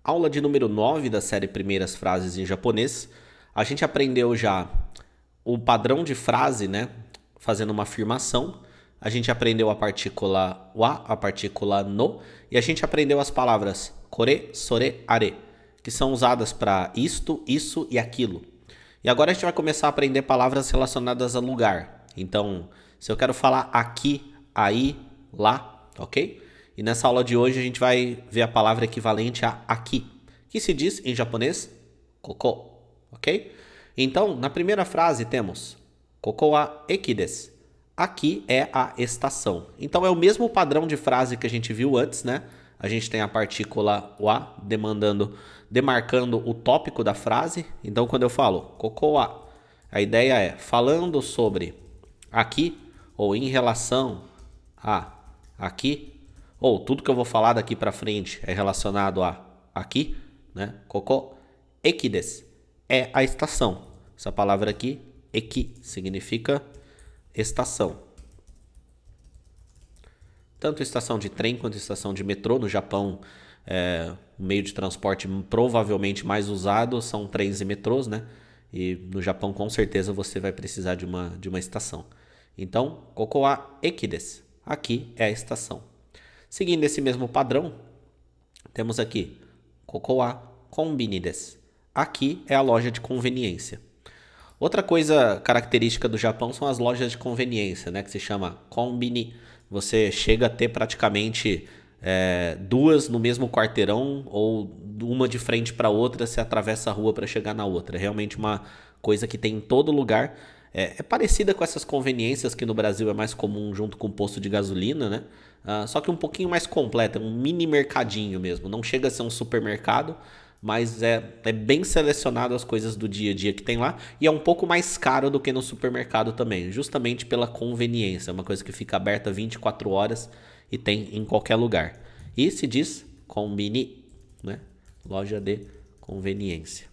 Aula de número 9 da série Primeiras Frases em Japonês. A gente aprendeu já o padrão de frase, né? Fazendo uma afirmação. A gente aprendeu a partícula wa, a partícula no. E a gente aprendeu as palavras kore, sore, are, que são usadas para isto, isso e aquilo. E agora a gente vai começar a aprender palavras relacionadas a lugar. Então, se eu quero falar aqui, aí, lá, ok? E nessa aula de hoje a gente vai ver a palavra equivalente a aqui, que se diz em japonês koko, ok? Então, na primeira frase temos koko wa eki desu. Aqui é a estação. Então é o mesmo padrão de frase que a gente viu antes, né? A gente tem a partícula wa demarcando o tópico da frase. Então quando eu falo koko wa, a ideia é falando sobre aqui ou em relação a aqui, ou tudo que eu vou falar daqui para frente é relacionado a aqui, né? Koko eki desu é a estação. Essa palavra aqui, eki, significa estação. Tanto estação de trem quanto estação de metrô. No Japão, o meio de transporte provavelmente mais usado são trens e metrôs, né? E no Japão, com certeza, você vai precisar de uma estação. Então, koko wa eki desu. Aqui é a estação. Seguindo esse mesmo padrão, temos aqui koko wa konbini desu. Aqui é a loja de conveniência. Outra coisa característica do Japão são as lojas de conveniência, né? Que se chama konbini. Você chega a ter praticamente duas no mesmo quarteirão ou uma de frente para outra, você atravessa a rua para chegar na outra. É realmente uma coisa que tem em todo lugar. É parecida com essas conveniências que no Brasil é mais comum junto com o posto de gasolina, né? Só que um pouquinho mais completa, um mini mercadinho mesmo. Não chega a ser um supermercado, mas é bem selecionado as coisas do dia a dia que tem lá. E é um pouco mais caro do que no supermercado também, justamente pela conveniência. É uma coisa que fica aberta 24 horas e tem em qualquer lugar. E se diz konbini, né? Loja de conveniência.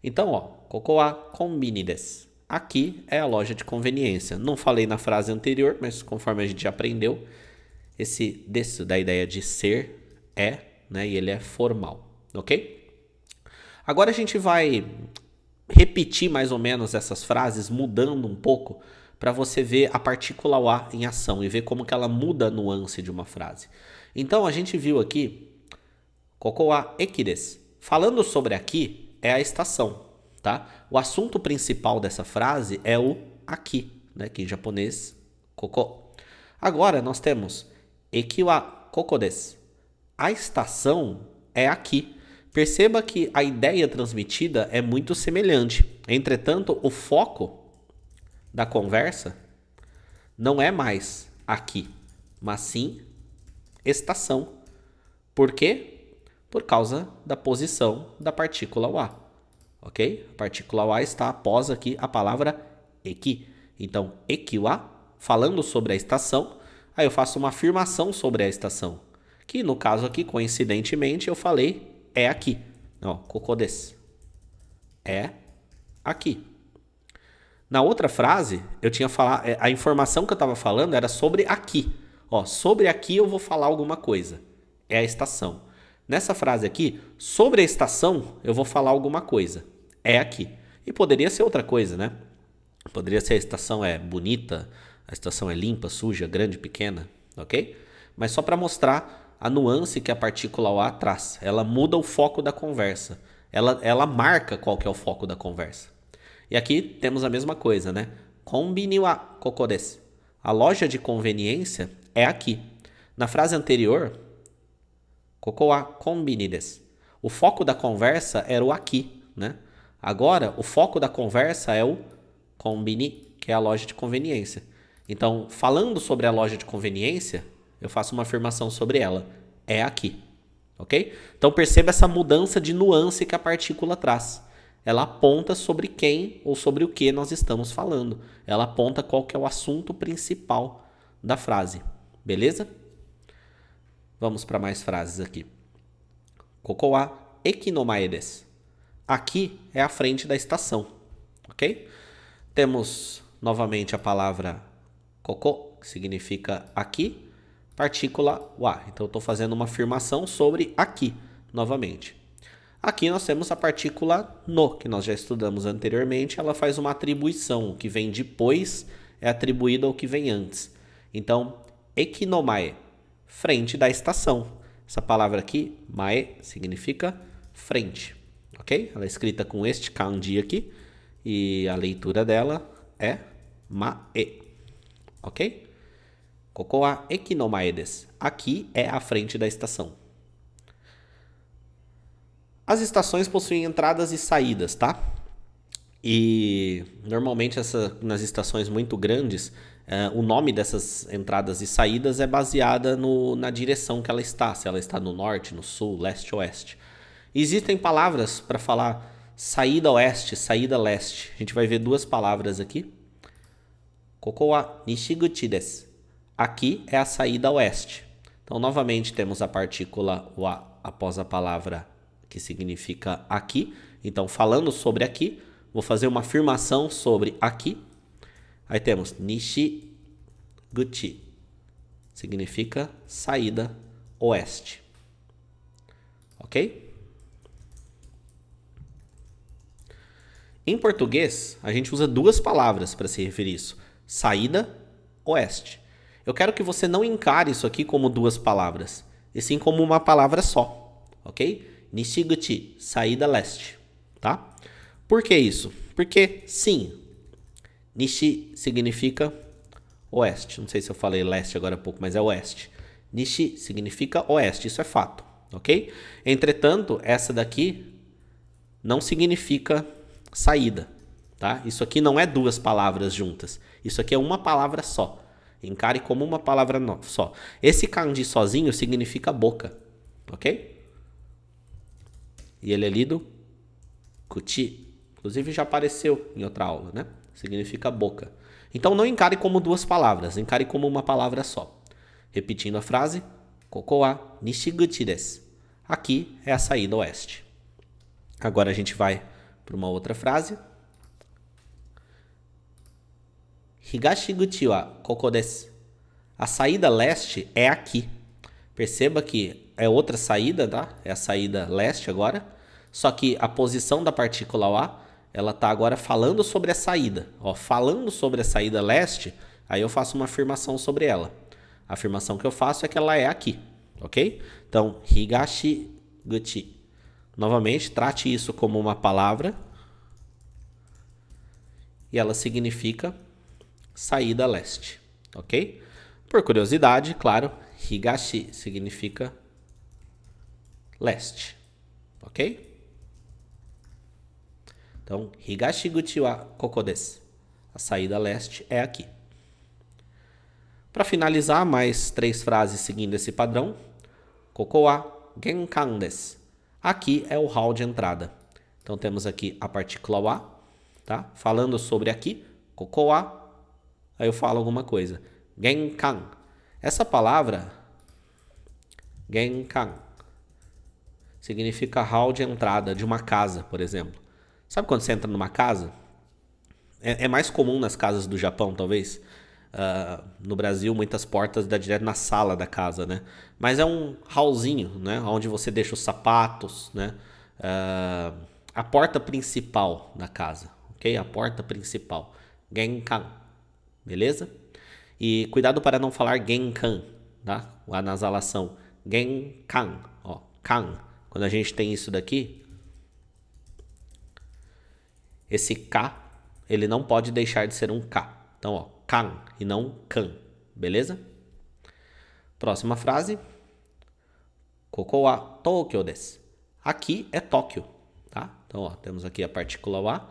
Então, ó, koko wa konbini desu. Aqui é a loja de conveniência. Não falei na frase anterior, mas conforme a gente já aprendeu, esse desu da ideia de ser é, né? E ele é formal. Ok? Agora a gente vai repetir mais ou menos essas frases, mudando um pouco, para você ver a partícula wa em ação e ver como que ela muda a nuance de uma frase. Então a gente viu aqui, koko wa eki desu. Falando sobre aqui é a estação, tá? O assunto principal dessa frase é o aqui, né? Que em japonês, koko. Agora nós temos eki wa koko desu. A estação é aqui. Perceba que a ideia transmitida é muito semelhante. Entretanto, o foco da conversa não é mais aqui, mas sim estação. Por quê? Por causa da posição da partícula wa. Ok? A partícula wa está após aqui a palavra eki. Então, eki wa, falando sobre a estação, aí eu faço uma afirmação sobre a estação. Que no caso aqui, coincidentemente, eu falei é aqui. Ó, koko desu. É aqui. Na outra frase, eu tinha falado, a informação que eu estava falando era sobre aqui. Ó, sobre aqui eu vou falar alguma coisa. É a estação. Nessa frase aqui, sobre a estação, eu vou falar alguma coisa. É aqui. E poderia ser outra coisa, né? Poderia ser a estação é bonita, a estação é limpa, suja, grande, pequena, ok? Mas só para mostrar a nuance que a partícula wa traz. Ela muda o foco da conversa. Ela marca qual que é o foco da conversa. E aqui temos a mesma coisa, né? Konbini wa koko desu. A loja de conveniência é aqui. Na frase anterior, koko wa konbini desu. O foco da conversa era o aqui, né? Agora, o foco da conversa é o konbini, que é a loja de conveniência. Então, falando sobre a loja de conveniência, eu faço uma afirmação sobre ela. É aqui. Ok? Então perceba essa mudança de nuance que a partícula traz. Ela aponta sobre quem ou sobre o que nós estamos falando. Ela aponta qual que é o assunto principal da frase. Beleza? Vamos para mais frases aqui. Koko wa eki no mae desu. Aqui é a frente da estação. Ok? Temos novamente a palavra koko, que significa aqui. Partícula wa. Então eu estou fazendo uma afirmação sobre aqui. novamente. Aqui nós temos a partícula no, que nós já estudamos anteriormente. Ela faz uma atribuição. O que vem depois é atribuído ao que vem antes. Então, ekinomae, frente da estação. Essa palavra aqui, mae, significa frente. Ok? Ela é escrita com este kanji aqui. E a leitura dela é mae. Ok? Koko wa ekinomae desu. Aqui é a frente da estação. As estações possuem entradas e saídas, tá? E normalmente nas estações muito grandes, o nome dessas entradas e saídas é baseada na direção que ela está. Se ela está no norte, no sul, leste, oeste. Existem palavras para falar saída oeste, saída leste. A gente vai ver duas palavras aqui. Koko wa nishiguchi desu. Aqui é a saída oeste. Então, novamente, temos a partícula wa após a palavra que significa aqui. Então, falando sobre aqui, vou fazer uma afirmação sobre aqui. Aí temos Nishiguchi. Significa saída oeste. Ok? Em português, a gente usa duas palavras para se referir a isso. Saída oeste. Eu quero que você não encare isso aqui como duas palavras, e sim como uma palavra só. Ok? Nishiguchi, saída leste, tá? Por que isso? Porque, sim, Nishi significa oeste. Não sei se eu falei leste agora há pouco, mas é oeste. Nishi significa oeste, isso é fato, ok? Entretanto, essa daqui não significa saída, tá? Isso aqui não é duas palavras juntas. Isso aqui é uma palavra só. Encare como uma palavra só. Esse kanji sozinho significa boca, ok? E ele é lido Kuchi. Inclusive já apareceu em outra aula, né? Significa boca. Então não encare como duas palavras, encare como uma palavra só. Repetindo a frase, Koko wa Nishiguchi desu. Aqui é a saída oeste. Agora a gente vai para uma outra frase. Higashiguchi wa koko desu. A saída leste é aqui. Perceba que é outra saída, tá? É a saída leste agora. Só que a posição da partícula A, ela tá agora falando sobre a saída. Ó, falando sobre a saída leste, aí eu faço uma afirmação sobre ela. A afirmação que eu faço é que ela é aqui, ok? Então, Higashiguchi. Novamente, trate isso como uma palavra. E ela significa saída leste, ok? Por curiosidade, claro, Higashi significa leste, ok? Então, Higashiguchi wa koko desu. A saída leste é aqui. Para finalizar, mais 3 frases seguindo esse padrão. Koko wa genkan desu. Aqui é o hall de entrada. Então, temos aqui a partícula wa, tá? Falando sobre aqui, koko wa, aí eu falo alguma coisa. Genkan. Essa palavra, genkan, significa hall de entrada de uma casa, por exemplo. Sabe quando você entra numa casa? É mais comum nas casas do Japão, talvez. No Brasil, muitas portas dão direto na sala da casa, né? Mas é um hallzinho, né? Onde você deixa os sapatos, né? A porta principal da casa, ok? A porta principal. Genkan, beleza? E cuidado para não falar genkan, tá? A nasalação. Genkan, ó, kan. Quando a gente tem isso daqui, esse K, ele não pode deixar de ser um K. Então, ó, kan e não kan, beleza? Próxima frase. Koko wa Tokyo desu. Aqui é Tóquio, tá? Então, ó, temos aqui a partícula wa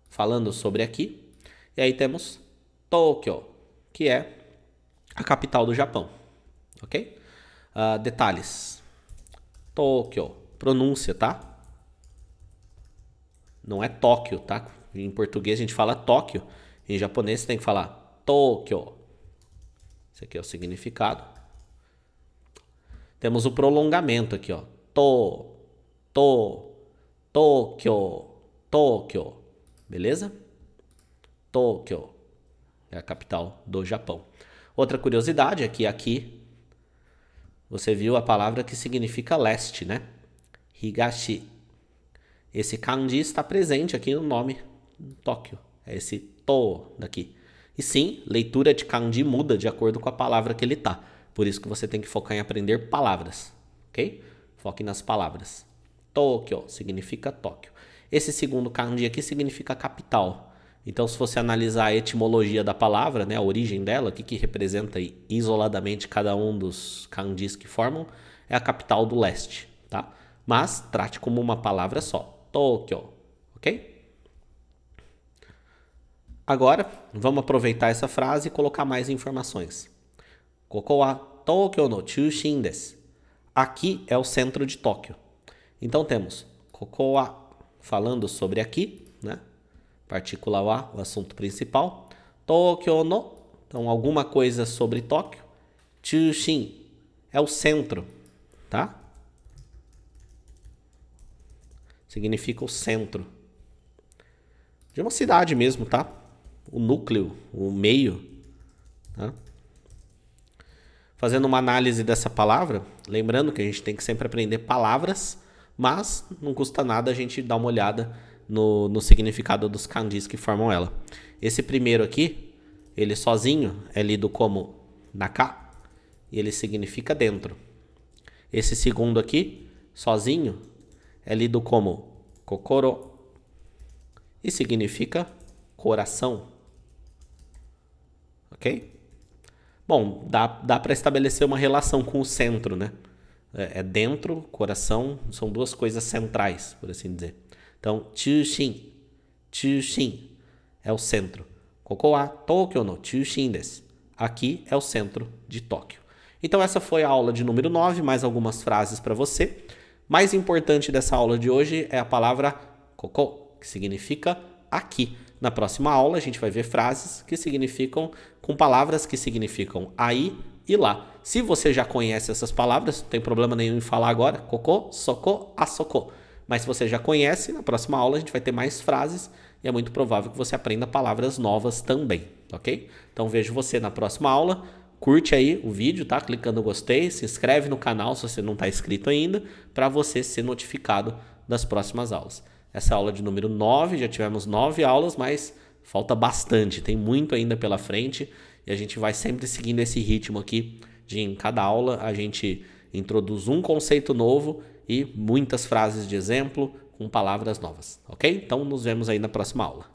falando sobre aqui. E aí temos Tóquio, que é a capital do Japão, ok? Detalhes. Tóquio, pronúncia, tá? Não é Tóquio, tá? Em português a gente fala Tóquio. Em japonês você tem que falar Tóquio. Esse aqui é o significado. Temos o prolongamento aqui, ó. Tóquio, Tóquio. Beleza? Tóquio é a capital do Japão. Outra curiosidade é que aqui você viu a palavra que significa leste, né? Higashi. Esse kanji está presente aqui no nome Tóquio. É esse to daqui. E sim, leitura de kanji muda de acordo com a palavra que ele tá. Por isso que você tem que focar em aprender palavras, ok? Foque nas palavras. Tóquio significa Tóquio. Esse segundo kanji aqui significa capital. Então, se você analisar a etimologia da palavra, né, a origem dela, o que representa isoladamente cada um dos kanjis que formam, é a capital do leste, tá? Mas trate como uma palavra só. Tóquio, ok? Agora, vamos aproveitar essa frase e colocar mais informações. Koko wa Tokyo no chūshin desu. Aqui é o centro de Tóquio. Então temos koko wa falando sobre aqui, né? Partícula wa, o assunto principal. Tokyo no, então alguma coisa sobre Tóquio. Chūshin é o centro, tá? Significa o centro de uma cidade mesmo, tá? O núcleo, o meio, tá? Fazendo uma análise dessa palavra, lembrando que a gente tem que sempre aprender palavras, mas não custa nada a gente dar uma olhada no significado dos kanjis que formam ela. Esse primeiro aqui, ele sozinho é lido como naka, e ele significa dentro. Esse segundo aqui, sozinho, é lido como kokoro, e significa coração. Ok? Bom, dá para estabelecer uma relação com o centro, né? É dentro, coração, são duas coisas centrais, por assim dizer. Então, chūshin é o centro. Koko wa Tokyo no chūshin desu. Aqui é o centro de Tóquio. Então, essa foi a aula de número 9, mais algumas frases para você. Mais importante dessa aula de hoje é a palavra koko, que significa aqui. Na próxima aula, a gente vai ver frases que significam, com palavras que significam aí e lá. Se você já conhece essas palavras, não tem problema nenhum em falar agora. Koko, soko, asoko. Mas se você já conhece, na próxima aula a gente vai ter mais frases e é muito provável que você aprenda palavras novas também, ok? Então vejo você na próxima aula. Curte aí o vídeo, tá? Clicando no gostei, se inscreve no canal se você não está inscrito ainda, para você ser notificado das próximas aulas. Essa é a aula de número 9, já tivemos 9 aulas, mas falta bastante, tem muito ainda pela frente e a gente vai sempre seguindo esse ritmo aqui de em cada aula a gente introduz um conceito novo e muitas frases de exemplo com palavras novas, ok? Então nos vemos aí na próxima aula.